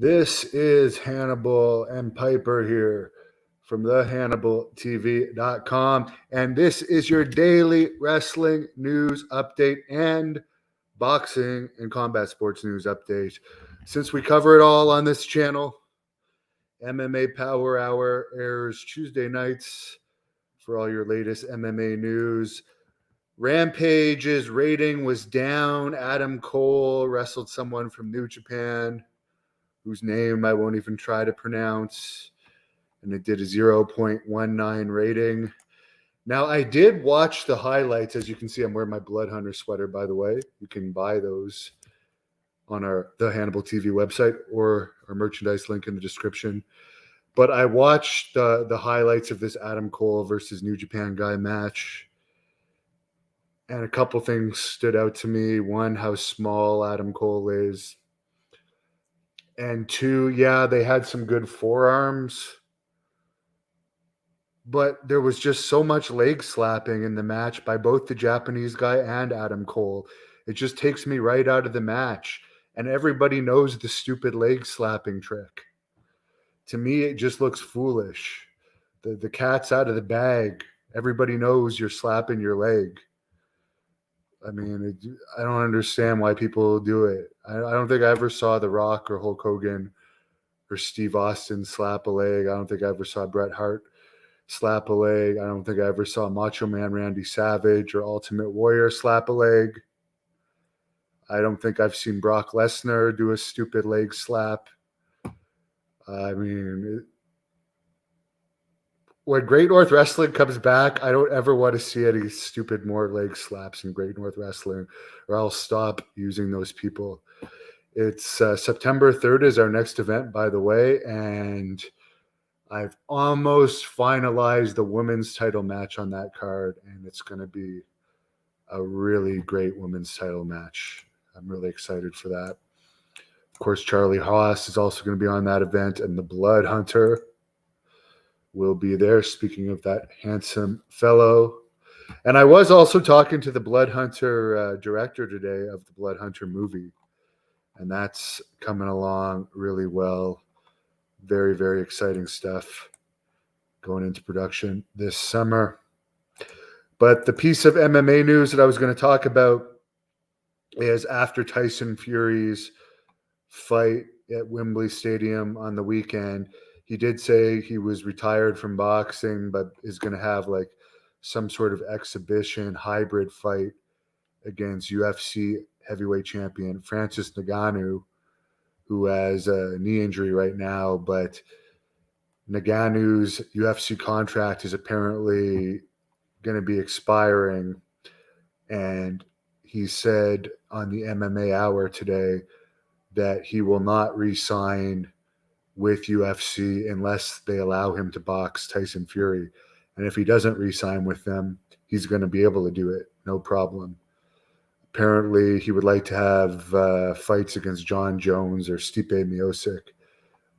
This is Hannibal and Piper here from the HannibalTV.com, and this is your daily wrestling news update and boxing and combat sports news update. Since we cover it all on this channel, MMA Power Hour airs Tuesday nights for all your latest MMA news. Rampage's rating was down. Adam Cole wrestled someone from New Japan, whose name I won't even try to pronounce, and it did a 0.19 rating. Now, I did watch the highlights. As you can see, I'm wearing my Blood Hunter sweater, by the way. You can buy those on the Hannibal TV website or our merchandise link in the description. But I watched the highlights of this Adam Cole versus New Japan guy match, and a couple things stood out to me. One, how small Adam Cole is. And two, yeah, they had some good forearms, but there was just so much leg slapping in the match by both the Japanese guy and Adam Cole. It just takes me right out of the match. And everybody knows the stupid leg slapping trick. To me, it just looks foolish. The cat's out of the bag. Everybody knows you're slapping your leg. I mean, I don't understand why people do it. I don't think I ever saw The Rock or Hulk Hogan or Steve Austin slap a leg. I don't think I ever saw Bret Hart slap a leg. I don't think I ever saw Macho Man Randy Savage or Ultimate Warrior slap a leg. I don't think I've seen Brock Lesnar do a stupid leg slap. I mean, when Great North Wrestling comes back, I don't ever want to see any stupid more leg slaps in Great North Wrestling, or I'll stop using those people. It's September 3rd is our next event, by the way, and I've almost finalized the women's title match on that card, and it's going to be a really great women's title match. I'm really excited for that. Of course, Charlie Haas is also going to be on that event, and the Blood Hunter will be there. Speaking of that handsome fellow. And I was also talking to the Blood Hunter director today of the Blood Hunter movie, and that's coming along really well. Very, very exciting stuff going into production this summer. But the piece of MMA news that I was going to talk about is after Tyson Fury's fight at Wembley Stadium on the weekend, he did say he was retired from boxing, but is going to have like some sort of exhibition hybrid fight against UFC heavyweight champion Francis Ngannou, who has a knee injury right now. But Ngannou's UFC contract is apparently going to be expiring, and he said on the MMA Hour today that he will not re-sign with UFC unless they allow him to box Tyson Fury. And if he doesn't re-sign with them, he's going to be able to do it, no problem. Apparently, he would like to have fights against John Jones or Stipe Miocic,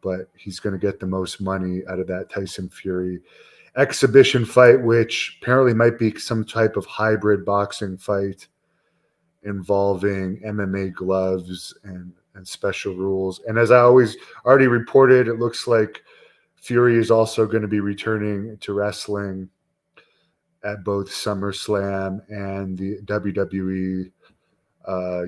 but he's going to get the most money out of that Tyson Fury exhibition fight, which apparently might be some type of hybrid boxing fight involving MMA gloves and special rules. And as I already reported, it looks like Fury is also going to be returning to wrestling at both SummerSlam and the WWE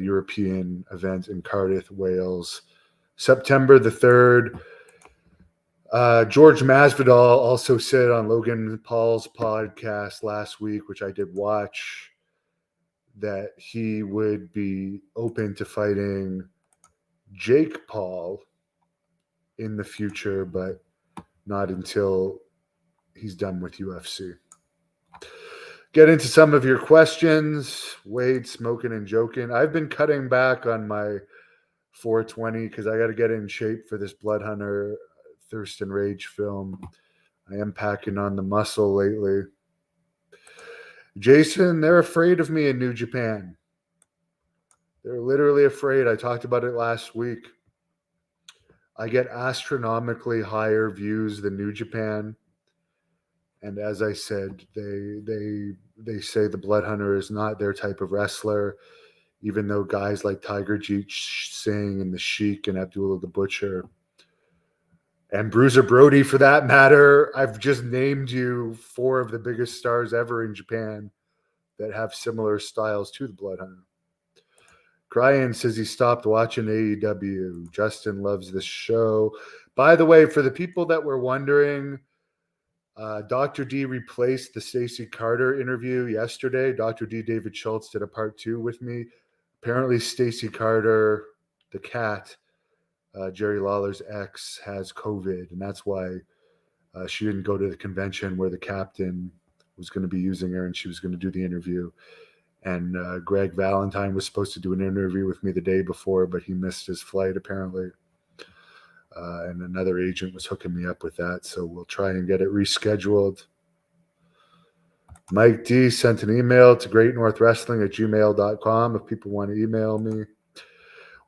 European event in Cardiff, Wales, September the 3rd. George Masvidal also said on Logan Paul's podcast last week, which I did watch, that he would be open to fighting Jake Paul in the future, but not until he's done with UFC. Get into some of your questions. Wade, smoking and joking. I've been cutting back on my 420 because I got to get in shape for this Blood Hunter Thirst and Rage film. I am packing on the muscle lately. Jason, they're afraid of me in New Japan. They're literally afraid. I talked about it last week. I get astronomically higher views than New Japan. And as I said, they say the Blood Hunter is not their type of wrestler, even though guys like Tiger Jeet Singh and the Sheik and Abdullah the Butcher And Bruiser Brody, for that matter. I've just named you 4 of the biggest stars ever in Japan that have similar styles to the Bloodhunter. Brian says he stopped watching AEW. Justin loves this show. By the way, for the people that were wondering, Dr. D replaced the Stacey Carter interview yesterday. Dr. D, David Schultz, did a part 2 with me. Apparently, Stacey Carter, the cat, Jerry Lawler's ex, has COVID, and that's why she didn't go to the convention where the captain was going to be using her, and she was going to do the interview. And Greg Valentine was supposed to do an interview with me the day before, but he missed his flight apparently. And another agent was hooking me up with that, so we'll try and get it rescheduled. Mike D sent an email to greatnorthwrestling@gmail.com if people want to email me.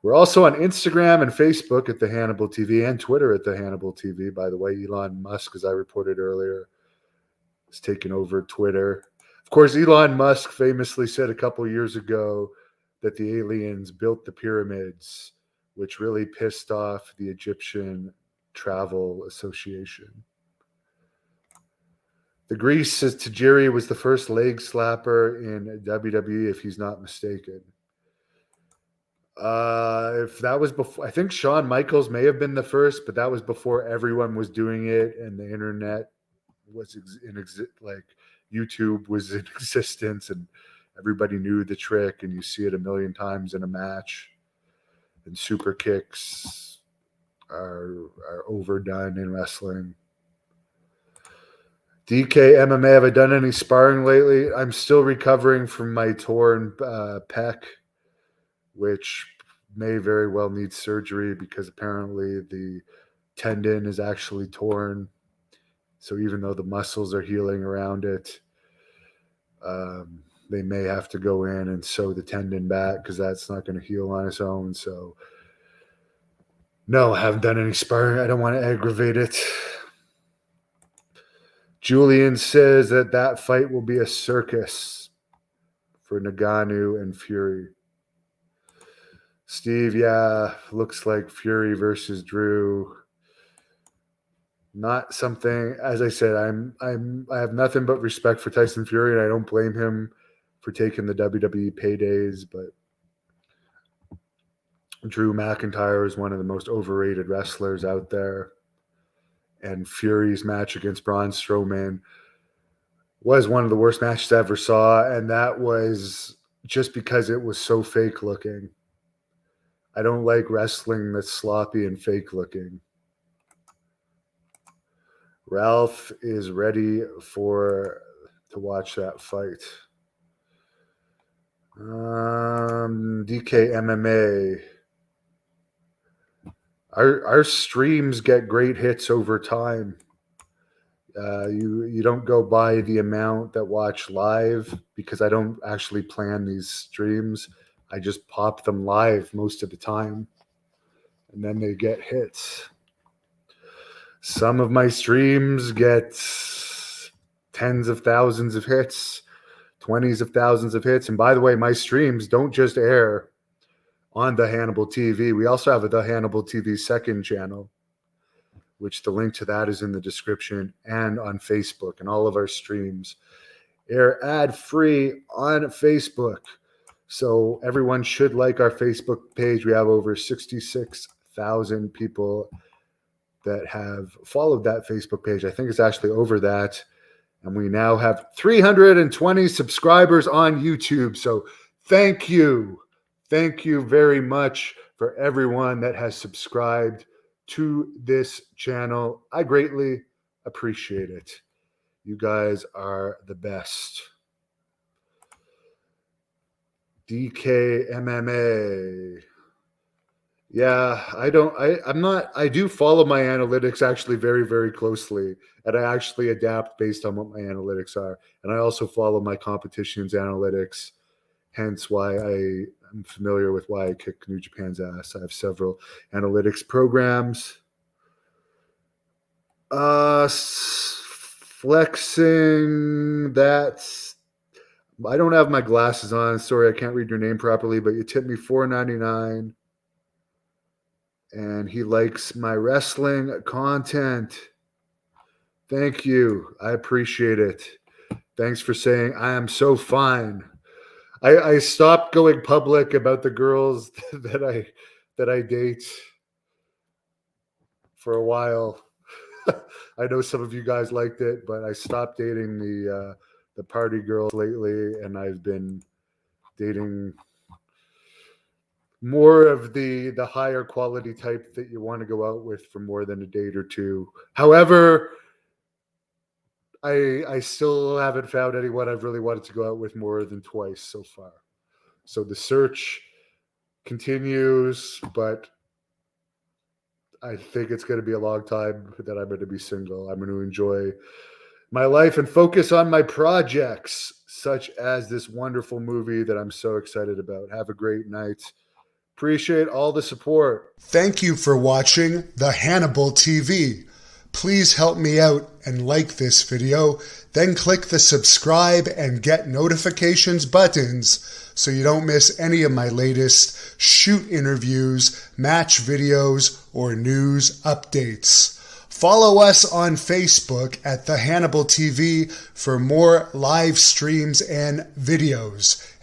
We're also on Instagram and Facebook at The Hannibal TV and Twitter at The Hannibal TV. By the way, Elon Musk, as I reported earlier, has taken over Twitter. Of course, Elon Musk famously said a couple years ago that the aliens built the pyramids, which really pissed off the Egyptian Travel Association. The Grease says Tajiri was the first leg slapper in WWE, if he's not mistaken. If that was before, I think Shawn Michaels may have been the first, but that was before everyone was doing it and the internet was like YouTube was in existence and everybody knew the trick, and you see it a million times in a match. And super kicks are overdone in wrestling. DK MMA, have I done any sparring lately? I'm still recovering from my torn pec, which may very well need surgery because apparently the tendon is actually torn. So even though the muscles are healing around it, they may have to go in and sew the tendon back because that's not going to heal on its own. So no, I haven't done any sparring. I don't want to aggravate it. Julian says that fight will be a circus for Ngannou and Fury. Steve, yeah, looks like Fury versus Drew. Not something, as I said, I have nothing but respect for Tyson Fury, and I don't blame him for taking the WWE paydays, but Drew McIntyre is one of the most overrated wrestlers out there. And Fury's match against Braun Strowman was one of the worst matches I ever saw, and that was just because it was so fake looking. I don't like wrestling that's sloppy and fake looking. Ralph is ready to watch that fight. DK MMA. Our streams get great hits over time. You don't go by the amount that watch live because I don't actually plan these streams. I just pop them live most of the time, and then they get hits. Some of my streams get tens of thousands of hits, 20s of thousands of hits. And by the way, my streams don't just air on The Hannibal TV. We also have a The Hannibal TV second channel, which the link to that is in the description, and on Facebook. And all of our streams air ad-free on Facebook. So everyone should like our Facebook page. We have over 66,000 people that have followed that Facebook page. I think it's actually over that. And we now have 320 subscribers on YouTube. So thank you. Thank you very much for everyone that has subscribed to this channel. I greatly appreciate it. You guys are the best. DK MMA. Yeah, I do follow my analytics actually very, very closely, and I actually adapt based on what my analytics are. And I also follow my competition's analytics, hence why I'm familiar with why I kick New Japan's ass. I have several analytics programs. Flexing, that's, I don't have my glasses on. Sorry, I can't read your name properly, but you tipped me $4.99. and he likes my wrestling content. Thank you. I appreciate it. Thanks for saying I am so fine. I stopped going public about the girls that I date for a while. I know some of you guys liked it, but I stopped dating the party girls lately, and I've been dating more of the higher quality type that you want to go out with for more than a date or two. However, I still haven't found anyone I've really wanted to go out with more than twice so far. So the search continues, but I think it's going to be a long time that I'm going to be single. I'm going to enjoy my life and focus on my projects, such as this wonderful movie that I'm so excited about. Have a great night. Appreciate all the support. Thank you for watching the Hannibal TV. Please help me out and like this video, then click the subscribe and get notifications buttons so you don't miss any of my latest shoot interviews, match videos, or news updates. Follow us on Facebook at the Hannibal TV for more live streams and videos.